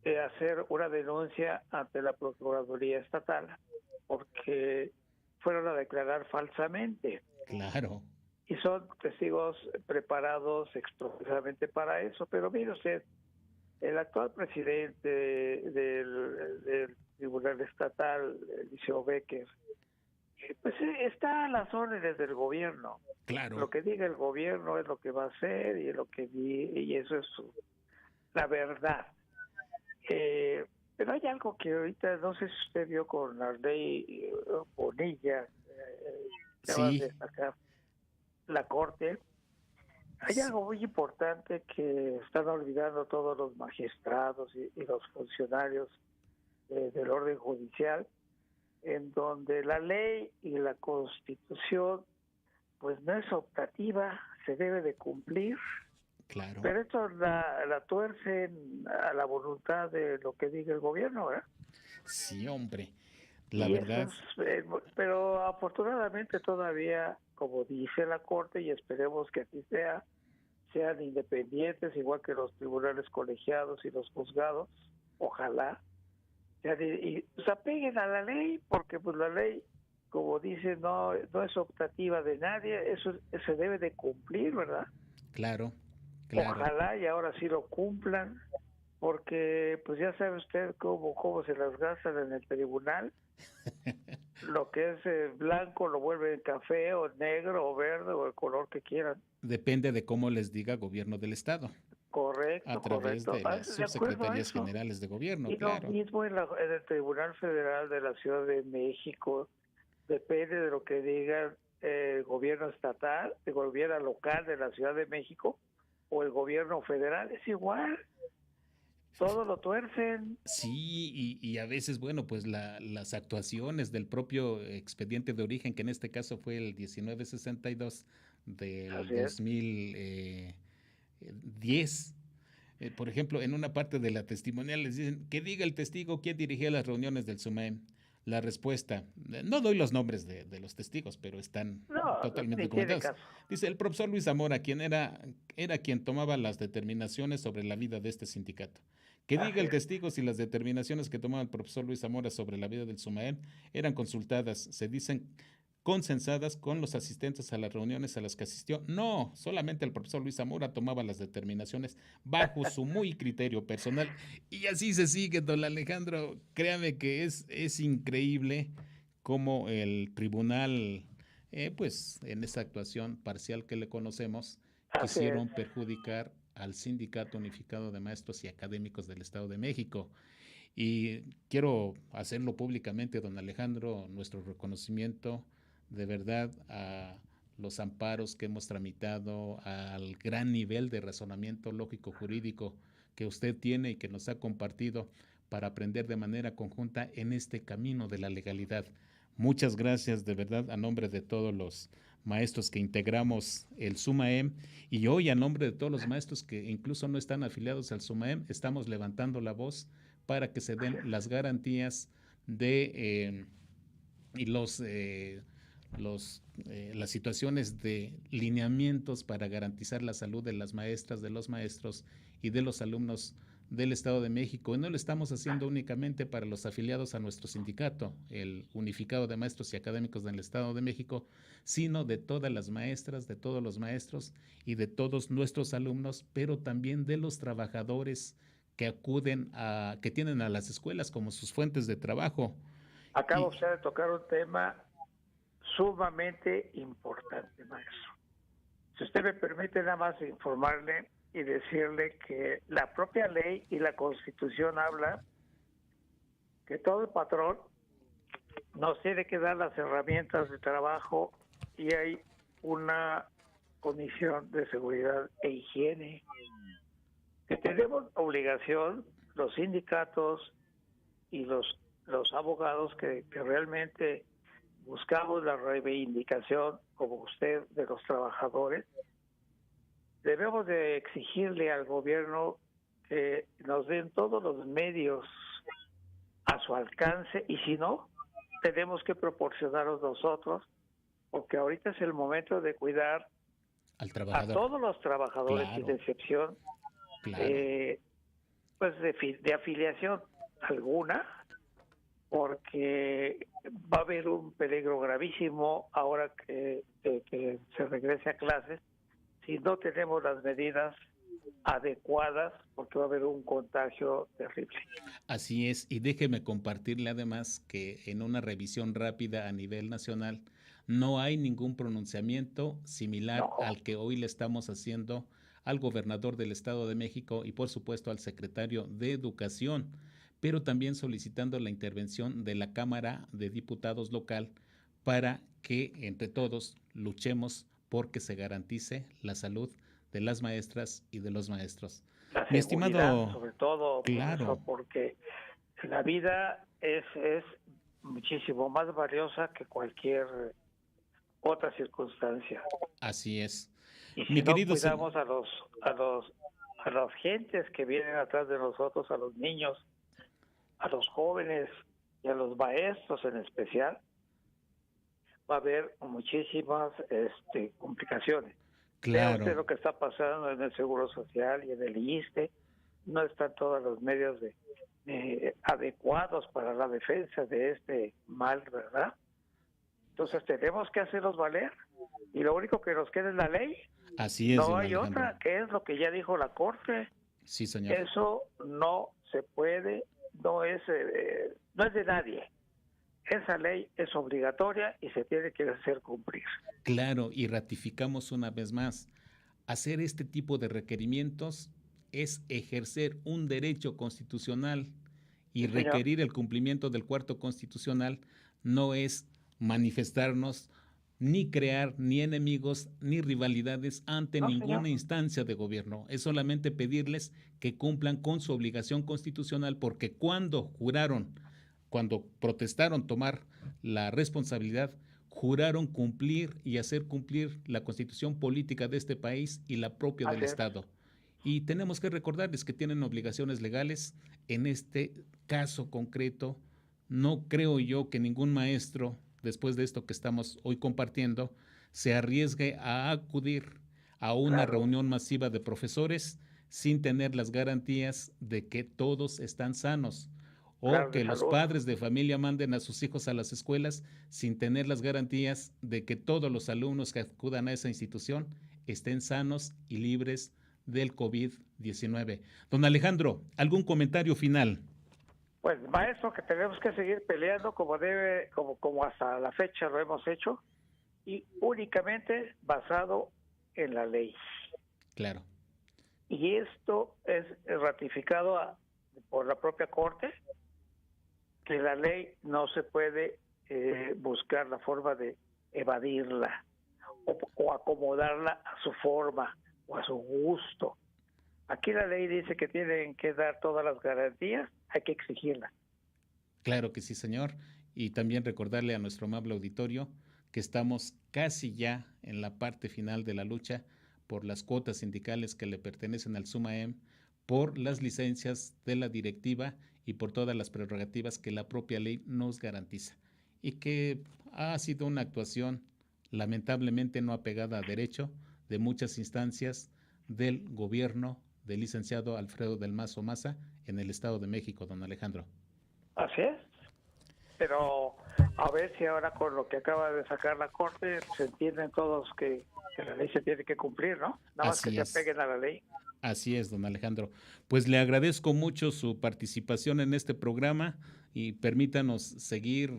hacer una denuncia ante la Procuraduría Estatal, porque fueron a declarar falsamente. Claro. Y son testigos preparados expresamente para eso, pero mire usted, el actual presidente del Tribunal Estatal, Eliseo Becker, pues está a las órdenes del gobierno. Claro. Lo que diga el gobierno es lo que va a hacer y eso es la verdad. Pero hay algo que ahorita, no sé si usted vio con la ley Bonilla, que va a destacar la Corte. Hay algo muy importante que están olvidando todos los magistrados y los funcionarios del orden judicial, en donde la ley y la Constitución pues no es optativa, se debe de cumplir. Claro. Pero esto la tuercen a la voluntad de lo que diga el gobierno, ¿verdad? Sí, hombre. La Y eso verdad, pero afortunadamente todavía, como dice la Corte, y esperemos que así sea, sean independientes, igual que los tribunales colegiados y los juzgados, ojalá, y se apeguen a la ley, porque pues la ley, como dice, no es optativa de nadie, eso se debe de cumplir, ¿verdad? claro, claro. Ojalá y ahora sí lo cumplan, porque pues ya sabe usted cómo se las gastan en el tribunal. Lo que es blanco lo vuelven café o negro o verde o el color que quieran. Depende de cómo les diga gobierno del estado, a Correcto, través correcto. de Ah, las de acuerdo a subsecretarías eso. generales de gobierno, Y lo claro. mismo en el Tribunal Federal de la Ciudad de México. Depende de lo que diga el gobierno estatal, el gobierno local de la Ciudad de México o el gobierno federal. Es igual. Todo lo tuercen. Sí, y a veces, bueno, pues las actuaciones del propio expediente de origen, que en este caso fue el 1962 del Así es. 2010. Por ejemplo, en una parte de la testimonial les dicen que diga el testigo quién dirigía las reuniones del SUMAEM. La respuesta, no doy los nombres de los testigos, pero están No, totalmente ni tiene documentados. caso. Dice el profesor Luis Zamora, quien era quien tomaba las determinaciones sobre la vida de este sindicato. Que diga Así el es. testigo si las determinaciones que tomaba el profesor Luis Zamora sobre la vida del SUMAEM eran consultadas, se dicen consensadas con los asistentes a las reuniones a las que asistió. No, solamente el profesor Luis Zamora tomaba las determinaciones bajo su muy criterio personal. Y así se sigue, don Alejandro. Créame que es increíble cómo el tribunal, pues en esa actuación parcial que le conocemos, Así es. quisieron perjudicar al Sindicato Unificado de Maestros y Académicos del Estado de México. Y quiero hacerlo públicamente, don Alejandro, nuestro reconocimiento de verdad a los amparos que hemos tramitado, al gran nivel de razonamiento lógico jurídico que usted tiene y que nos ha compartido para aprender de manera conjunta en este camino de la legalidad. Muchas gracias de verdad a nombre de todos los maestros que integramos el SUMAEM y hoy a nombre de todos los maestros que incluso no están afiliados al SUMAEM, estamos levantando la voz para que se den las garantías de y las situaciones de lineamientos para garantizar la salud de las maestras, de los maestros y de los alumnos del Estado de México. Y no lo estamos haciendo únicamente para los afiliados a nuestro sindicato, el Unificado de Maestros y Académicos del Estado de México, sino de todas las maestras, de todos los maestros y de todos nuestros alumnos, pero también de los trabajadores que que tienen a las escuelas como sus fuentes de trabajo. Acaba Y usted de tocar un tema sumamente importante, maestro. Si usted me permite nada más informarle y decirle que la propia ley y la Constitución habla que todo el patrón nos tiene que dar las herramientas de trabajo y hay una comisión de seguridad e higiene que tenemos obligación los sindicatos y los abogados que realmente buscamos la reivindicación, como usted, de los trabajadores. Debemos de exigirle al gobierno que nos den todos los medios a su alcance y si no, tenemos que proporcionarlos nosotros, porque ahorita es el momento de cuidar al a trabajador. todos los trabajadores Claro, sin excepción, claro. pues de afiliación alguna, porque va a haber un peligro gravísimo ahora que se regrese a clases si no tenemos las medidas adecuadas, porque va a haber un contagio terrible. Así es, y déjeme compartirle además que en una revisión rápida a nivel nacional no hay ningún pronunciamiento similar No, al que hoy le estamos haciendo al gobernador del Estado de México y por supuesto al secretario de Educación, pero también solicitando la intervención de la Cámara de Diputados local para que entre todos luchemos porque se garantice la salud de las maestras y de los maestros. la Mi seguridad, estimado, sobre todo, claro, profesor, porque la vida es muchísimo más valiosa que cualquier otra circunstancia. así es. Y Mi si no querido, cuidamos a las gentes que vienen atrás de nosotros, a los niños, a los jóvenes, y a los maestros en especial, va a haber muchísimas complicaciones. Vea Claro, usted lo que está pasando en el Seguro Social y en el ISSSTE. No están todos los medios adecuados para la defensa de este mal, ¿verdad? Entonces tenemos que hacerlos valer. Y lo único que nos queda es la ley. así es, No don hay Alejandro. otra, que es lo que ya dijo la Corte. Sí, señor. Eso no se puede, no es de nadie. Esa ley es obligatoria y se tiene que hacer cumplir. Claro, y ratificamos una vez más, hacer este tipo de requerimientos es ejercer un derecho constitucional y Sí, señor. requerir el cumplimiento del cuarto constitucional no es manifestarnos ni crear ni enemigos ni rivalidades ante No, ninguna señor. instancia de gobierno. Es solamente pedirles que cumplan con su obligación constitucional porque cuando protestaron tomar la responsabilidad, juraron cumplir y hacer cumplir la constitución política de este país y la propia del Así es. Estado. Y tenemos que recordarles que tienen obligaciones legales. En este caso concreto, no creo yo que ningún maestro, después de esto que estamos hoy compartiendo, se arriesgue a acudir a una Claro. reunión masiva de profesores sin tener las garantías de que todos están sanos. O Claro, de que los salud. padres de familia manden a sus hijos a las escuelas sin tener las garantías de que todos los alumnos que acudan a esa institución estén sanos y libres del COVID-19. Don Alejandro, ¿algún comentario final? Pues maestro, que tenemos que seguir peleando como hasta la fecha lo hemos hecho, y únicamente basado en la ley. Claro, Y esto es ratificado por la propia Corte, que la ley no se puede buscar la forma de evadirla o acomodarla a su forma o a su gusto. Aquí la ley dice que tienen que dar todas las garantías, hay que exigirlas. claro que sí, señor. Y también recordarle a nuestro amable auditorio que estamos casi ya en la parte final de la lucha por las cuotas sindicales que le pertenecen al SUMAEM, por las licencias de la directiva y por todas las prerrogativas que la propia ley nos garantiza. Y que ha sido una actuación lamentablemente no apegada a derecho de muchas instancias del gobierno del licenciado Alfredo del Mazo Maza en el Estado de México, don Alejandro. Así es. Pero a ver si ahora con lo que acaba de sacar la Corte se entienden todos que la ley se tiene que cumplir, ¿no? Nada más Así que es. se apeguen a la ley. Así es, don Alejandro. Pues le agradezco mucho su participación en este programa y permítanos seguir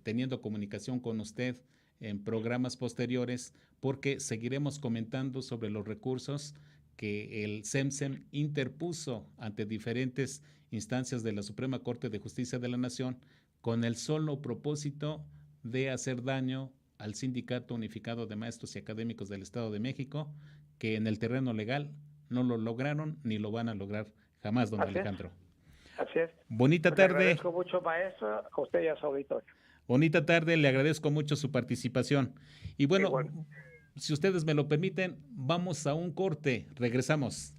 teniendo comunicación con usted en programas posteriores porque seguiremos comentando sobre los recursos que el CEMSEM interpuso ante diferentes instancias de la Suprema Corte de Justicia de la Nación con el solo propósito de hacer daño al Sindicato Unificado de Maestros y Académicos del Estado de México, que en el terreno legal no lo lograron ni lo van a lograr jamás, don Así es. Alejandro. Así es. Bonita Pues le tarde, agradezco mucho, maestro, a usted y a su auditorio. bonita tarde, le agradezco mucho su participación. Y bueno, Igual. si ustedes me lo permiten, vamos a un corte, regresamos.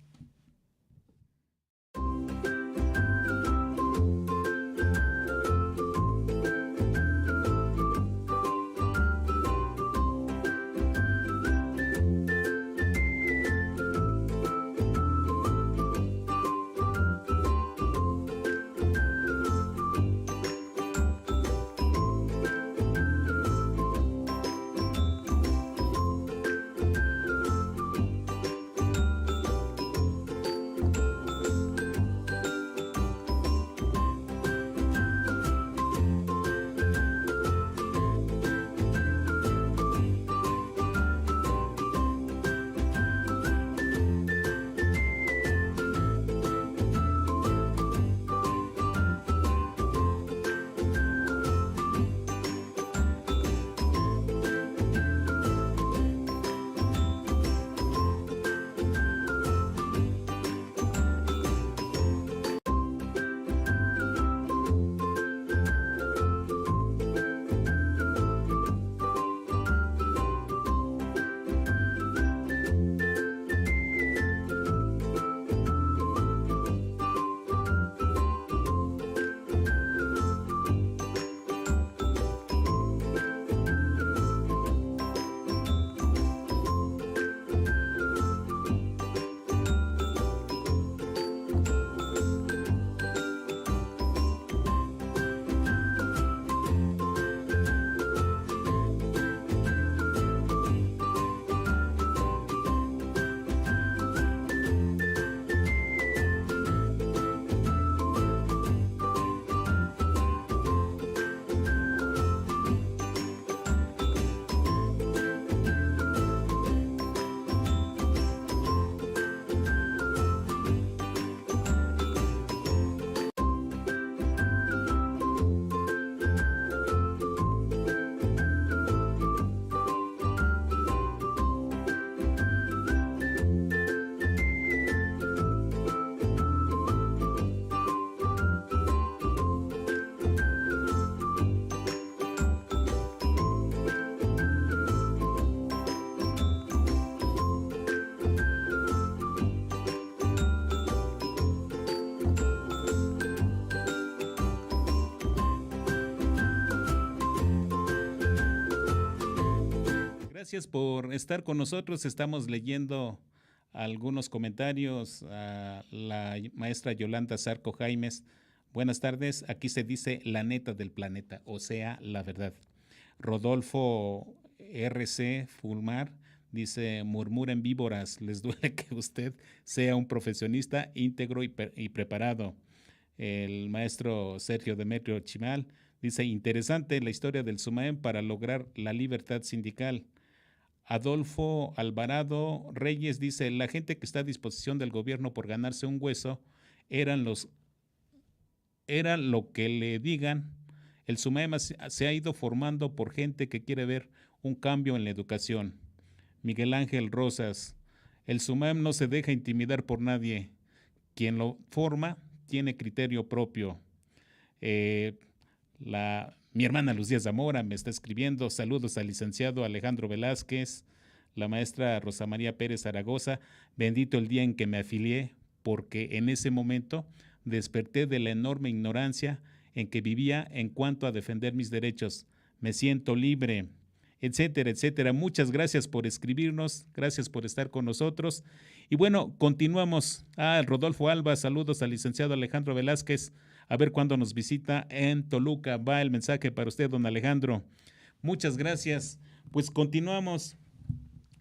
gracias por estar con nosotros. Estamos leyendo algunos comentarios a la maestra Yolanda Zarco Jaimes. Buenas tardes, aquí se dice la neta del planeta, o sea, la verdad. Rodolfo RC Fulmar dice, murmuren víboras, les duele que usted sea un profesionista íntegro y preparado. El maestro Sergio Demetrio Chimal dice, interesante la historia del SUMAEM para lograr la libertad sindical. Adolfo Alvarado Reyes dice, la gente que está a disposición del gobierno por ganarse un hueso eran lo que le digan. El SUMAEM se ha ido formando por gente que quiere ver un cambio en la educación. Miguel Ángel Rosas, el SUMAEM no se deja intimidar por nadie. Quien lo forma tiene criterio propio. Mi hermana Lucía Zamora me está escribiendo, saludos al licenciado Alejandro Velázquez, la maestra Rosa María Pérez Zaragoza, bendito el día en que me afilié, porque en ese momento desperté de la enorme ignorancia en que vivía en cuanto a defender mis derechos. Me siento libre, etcétera, etcétera. Muchas gracias por escribirnos, gracias por estar con nosotros. Y bueno, continuamos. Rodolfo Alba, saludos al licenciado Alejandro Velázquez. A ver cuándo nos visita en Toluca. Va el mensaje para usted, don Alejandro. Muchas gracias. Pues continuamos.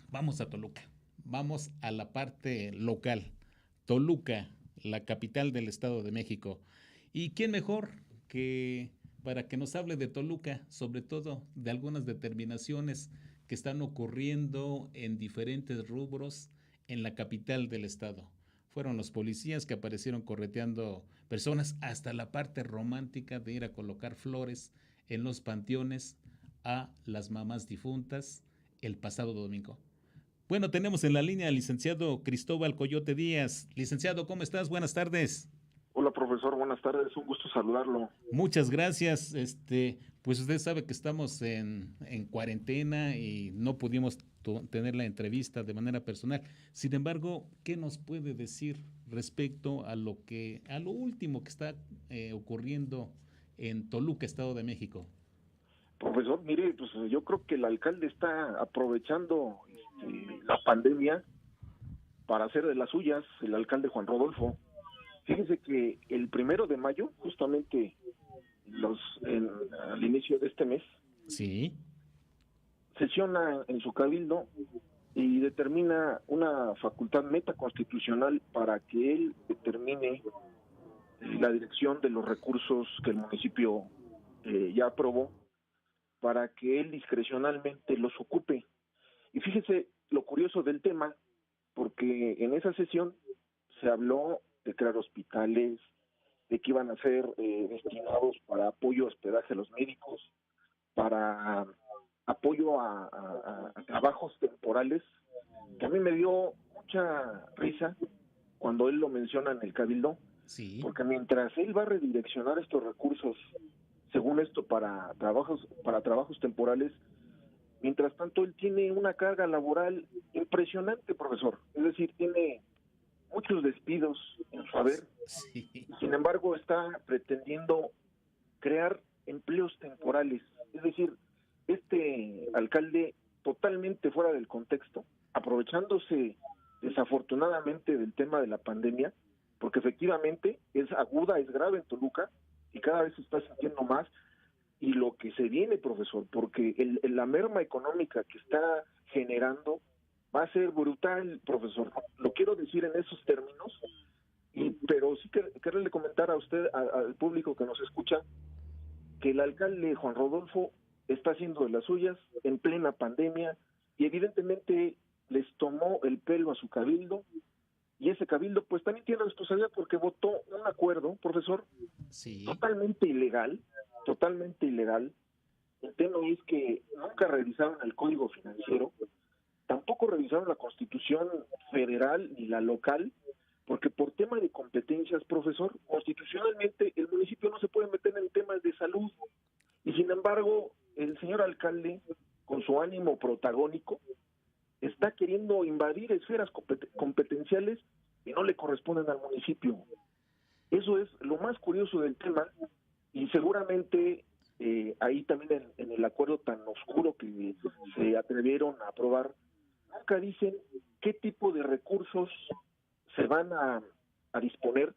Vamos a Toluca. Vamos a la parte local. Toluca, la capital del Estado de México. ¿Y quién mejor que para que nos hable de Toluca, sobre todo de algunas determinaciones que están ocurriendo en diferentes rubros en la capital del estado? Fueron los policías que aparecieron correteando personas, hasta la parte romántica de ir a colocar flores en los panteones a las mamás difuntas el pasado domingo. Bueno, tenemos en la línea al licenciado Cristóbal Coyote Díaz. Licenciado, ¿cómo estás? Buenas tardes. Hola, profesor, buenas tardes, un gusto saludarlo. Muchas gracias. Pues usted sabe que estamos en cuarentena y no pudimos tener la entrevista de manera personal. Sin embargo, ¿qué nos puede decir respecto a lo último que está ocurriendo en Toluca, Estado de México? Profesor, mire, pues yo creo que el alcalde está aprovechando la pandemia para hacer de las suyas, el alcalde Juan Rodolfo. Fíjense que el 1 de mayo, justamente al inicio de este mes, sí, sesiona en su cabildo y determina una facultad metaconstitucional para que él determine la dirección de los recursos que el municipio ya aprobó, para que él discrecionalmente los ocupe. Y fíjese lo curioso del tema, porque en esa sesión se habló de crear hospitales, de que iban a ser destinados para apoyo a hospedaje a los médicos, para apoyo a trabajos temporales, que a mí me dio mucha risa cuando él lo menciona en el cabildo, sí, porque mientras él va a redireccionar estos recursos, según esto, para trabajos temporales, mientras tanto él tiene una carga laboral impresionante, profesor. Es decir, tiene muchos despidos en su haber. sí. Sin embargo, está pretendiendo crear empleos temporales. Es decir, este alcalde, totalmente fuera del contexto, aprovechándose desafortunadamente del tema de la pandemia, porque efectivamente es aguda, es grave en Toluca y cada vez se está sintiendo más. Y lo que se viene, profesor, porque la merma económica que está generando va a ser brutal, profesor. Lo quiero decir en esos términos, pero sí quererle comentar a usted, al público que nos escucha, que el alcalde Juan Rodolfo está haciendo de las suyas en plena pandemia y evidentemente les tomó el pelo a su cabildo, y ese cabildo pues también tiene responsabilidad porque votó un acuerdo, profesor, Sí. totalmente ilegal. El tema es que nunca revisaron el Código Financiero, tampoco revisaron la Constitución federal ni la local, porque por tema de competencias, profesor, constitucionalmente el municipio no se puede meter en temas de salud, y sin embargo el señor alcalde, con su ánimo protagónico, está queriendo invadir esferas competenciales y no le corresponden al municipio. Eso es lo más curioso del tema, y seguramente ahí también en el acuerdo tan oscuro que se atrevieron a aprobar, nunca dicen qué tipo de recursos se van a disponer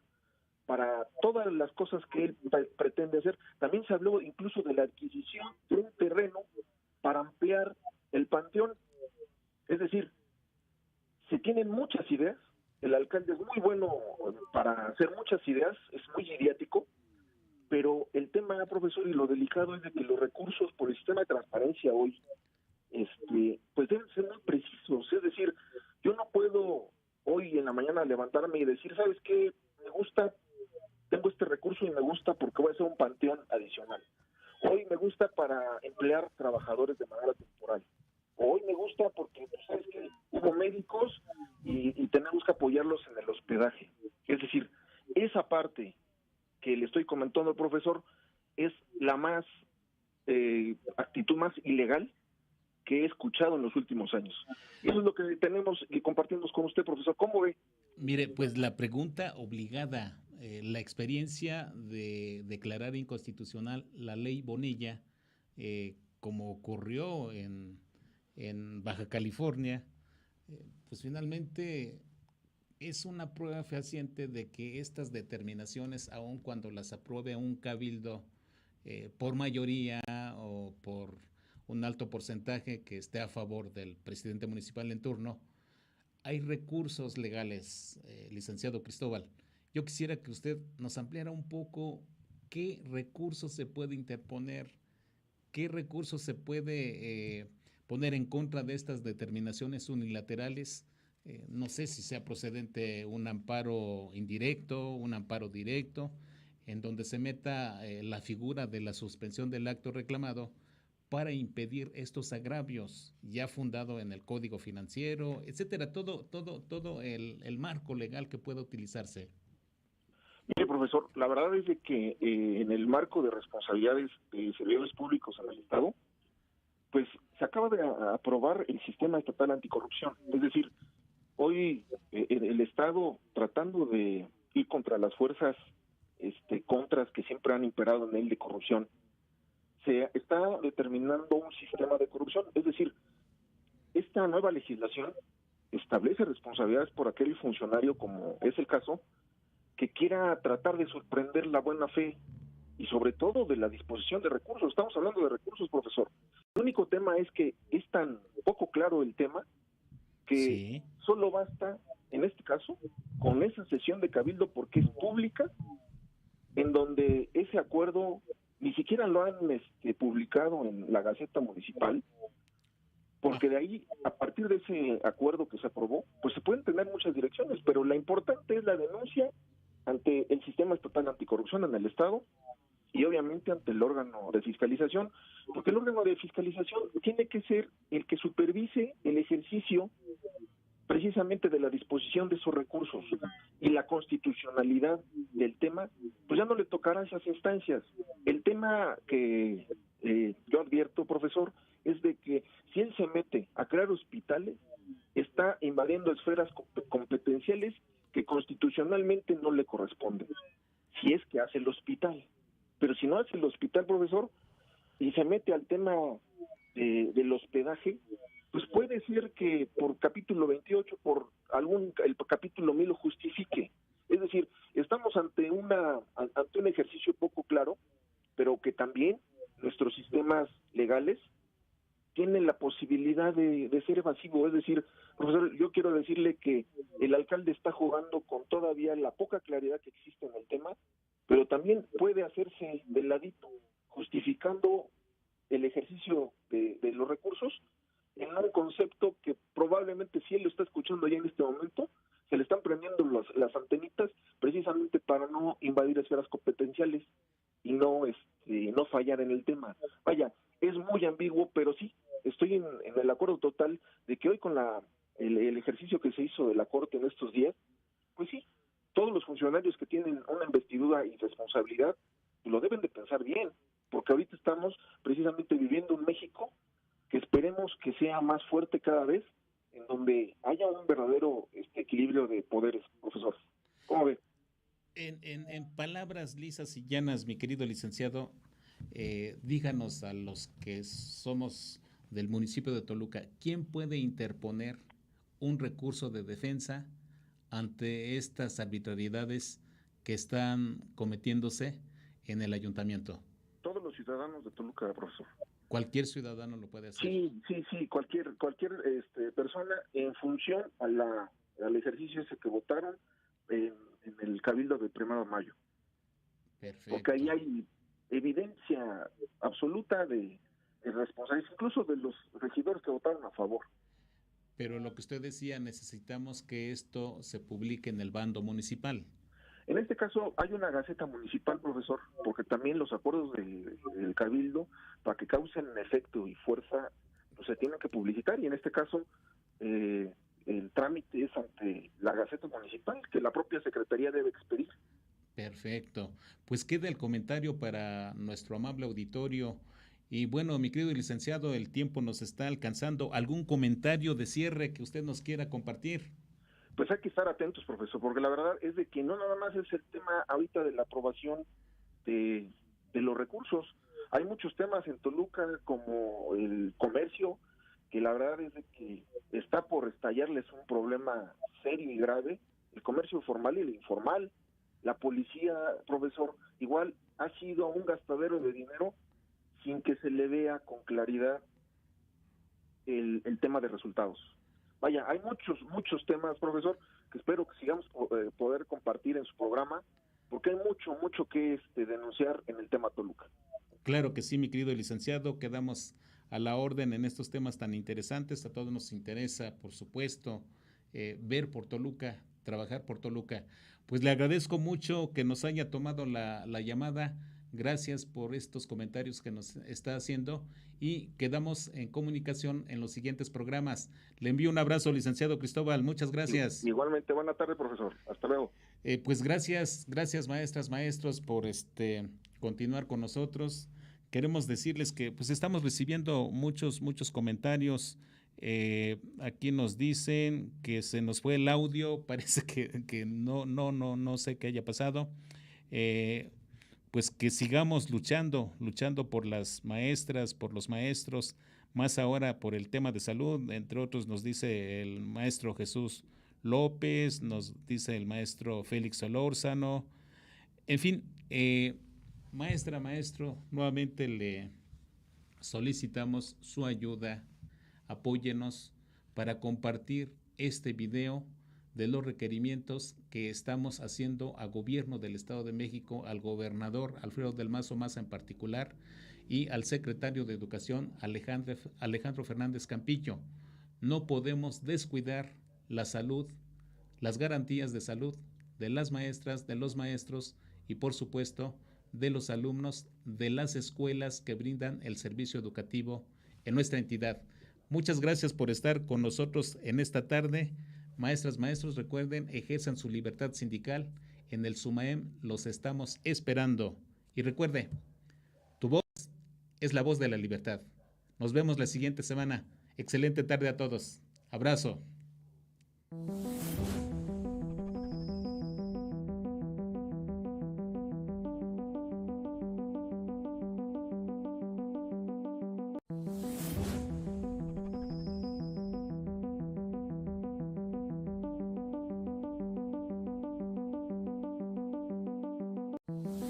para todas las cosas que él pretende hacer. También se habló incluso de la adquisición de un terreno para ampliar el panteón. Es decir, se tienen muchas ideas, el alcalde es muy bueno para hacer muchas ideas, es muy idiático, pero el tema, profesor, y lo delicado es de que los recursos por el sistema de transparencia hoy, pues deben ser muy precisos. Es decir, yo no puedo hoy en la mañana levantarme y decir, ¿sabes qué? Me gusta, tengo este recurso y me gusta porque voy a hacer un panteón adicional. Hoy me gusta para emplear trabajadores de manera temporal. Hoy me gusta porque, pues, ¿sabes qué? Hubo médicos y tenemos que apoyarlos en el hospedaje. Es decir, esa parte que le estoy comentando al profesor es la más actitud más ilegal que he escuchado en los últimos años. Eso es lo que tenemos y compartimos con usted, profesor. ¿Cómo ve? Mire, pues la pregunta obligada, la experiencia de declarar inconstitucional la ley Bonilla, como ocurrió en Baja California, pues finalmente es una prueba fehaciente de que estas determinaciones, aun cuando las apruebe un cabildo por mayoría o por un alto porcentaje que esté a favor del presidente municipal en turno, hay recursos legales, licenciado Cristóbal. Yo quisiera que usted nos ampliara un poco qué recursos se puede interponer, qué recursos se puede poner en contra de estas determinaciones unilaterales. No sé si sea procedente un amparo indirecto, un amparo directo, en donde se meta la figura de la suspensión del acto reclamado para impedir estos agravios ya fundado en el Código Financiero, etcétera, todo el marco legal que pueda utilizarse. Mire, profesor, la verdad es de que en el marco de responsabilidades de servidores públicos en el Estado, pues se acaba de aprobar el sistema estatal anticorrupción. Es decir, hoy el Estado, tratando de ir contra las fuerzas contras que siempre han imperado en él de corrupción, se está determinando un sistema de corrupción. Es decir, esta nueva legislación establece responsabilidades por aquel funcionario, como es el caso, que quiera tratar de sorprender la buena fe y sobre todo de la disposición de recursos. Estamos hablando de recursos, profesor. El único tema es que es tan poco claro el tema que sí, solo basta, en este caso, con esa sesión de cabildo, porque es pública, en donde ese acuerdo ni siquiera lo han publicado en la Gaceta Municipal, porque de ahí, a partir de ese acuerdo que se aprobó, pues se pueden tener muchas direcciones, pero la importante es la denuncia ante el sistema estatal anticorrupción en el Estado y obviamente ante el órgano de fiscalización, porque el órgano de fiscalización tiene que ser el que supervise el ejercicio precisamente de la disposición de esos recursos, y la constitucionalidad del tema, pues ya no le tocará a esas instancias. El tema que yo advierto, profesor, es de que si él se mete a crear hospitales, está invadiendo esferas competenciales que constitucionalmente no le corresponden, si es que hace el hospital. Pero si no hace el hospital, profesor, y se mete al tema del hospedaje, pues puede ser que por capítulo 28, el capítulo 1000 lo justifique. Es decir, estamos ante un ejercicio poco claro, pero que también nuestros sistemas legales tienen la posibilidad de ser evasivo. Es decir, profesor, yo quiero decirle que el alcalde está jugando con todavía la poca claridad que existe en el tema, pero también puede hacerse del ladito, justificando el ejercicio de los recursos en un concepto que probablemente, si él lo está escuchando ya en este momento, se le están prendiendo las antenitas precisamente para no invadir esferas competenciales y no fallar en el tema. Vaya, es muy ambiguo, pero sí, estoy en el acuerdo total de que hoy con el ejercicio que se hizo de la Corte en estos días, pues sí, todos los funcionarios que tienen una investidura y responsabilidad lo deben de pensar bien, porque ahorita estamos precisamente viviendo un México que esperemos que sea más fuerte cada vez, en donde haya un verdadero equilibrio de poderes, profesor. ¿Cómo ve? En palabras lisas y llanas, mi querido licenciado, díganos a los que somos del municipio de Toluca, ¿quién puede interponer un recurso de defensa ante estas arbitrariedades que están cometiéndose en el ayuntamiento? Todos los ciudadanos de Toluca, profesor. Cualquier ciudadano lo puede hacer. Sí, cualquier persona en función al ejercicio ese que votaron en el Cabildo del 1 de mayo. Perfecto. Porque ahí hay evidencia absoluta de responsabilidad, incluso de los regidores que votaron a favor. Pero lo que usted decía, necesitamos que esto se publique en el bando municipal. En este caso hay una gaceta municipal, profesor, porque también los acuerdos del Cabildo, para que causen efecto y fuerza, pues se tienen que publicitar, y en este caso el trámite es ante la gaceta municipal, que la propia Secretaría debe expedir. Perfecto. Pues queda el comentario para nuestro amable auditorio. Y bueno, mi querido licenciado, el tiempo nos está alcanzando. ¿Algún comentario de cierre que usted nos quiera compartir? Pues hay que estar atentos, profesor, porque la verdad es de que no nada más es el tema ahorita de la aprobación de los recursos. Hay muchos temas en Toluca, como el comercio, que la verdad es de que está por estallarles un problema serio y grave, el comercio formal y el informal. La policía, profesor, igual ha sido un gastadero de dinero sin que se le vea con claridad el tema de resultados. Vaya, hay muchos temas, profesor, que espero que sigamos poder compartir en su programa, porque hay mucho que denunciar en el tema Toluca. Claro que sí, mi querido licenciado, quedamos a la orden en estos temas tan interesantes. A todos nos interesa, por supuesto, ver por Toluca, trabajar por Toluca. Pues le agradezco mucho que nos haya tomado la llamada. Gracias por estos comentarios que nos está haciendo y quedamos en comunicación en los siguientes programas. Le envío un abrazo, licenciado Cristóbal. Muchas gracias. Igualmente, buena tarde, profesor. Hasta luego. Pues gracias maestras, maestros, por continuar con nosotros. Queremos decirles que pues estamos recibiendo muchos comentarios. Aquí nos dicen que se nos fue el audio, parece que no sé qué haya pasado. Pues que sigamos luchando por las maestras, por los maestros, más ahora por el tema de salud. Entre otros nos dice el maestro Jesús López, nos dice el maestro Félix Solórzano. En fin, maestra, maestro, nuevamente le solicitamos su ayuda. Apóyenos para compartir este video de los requerimientos que estamos haciendo al gobierno del Estado de México, al gobernador Alfredo del Mazo Maza en particular y al secretario de Educación Alejandro Fernández Campillo. No podemos descuidar la salud, las garantías de salud de las maestras, de los maestros y por supuesto de los alumnos de las escuelas que brindan el servicio educativo en nuestra entidad. Muchas gracias por estar con nosotros en esta tarde. Maestras, maestros, recuerden, ejerzan su libertad sindical. En el SUMAEM los estamos esperando. Y recuerde, tu voz es la voz de la libertad. Nos vemos la siguiente semana. Excelente tarde a todos. Abrazo.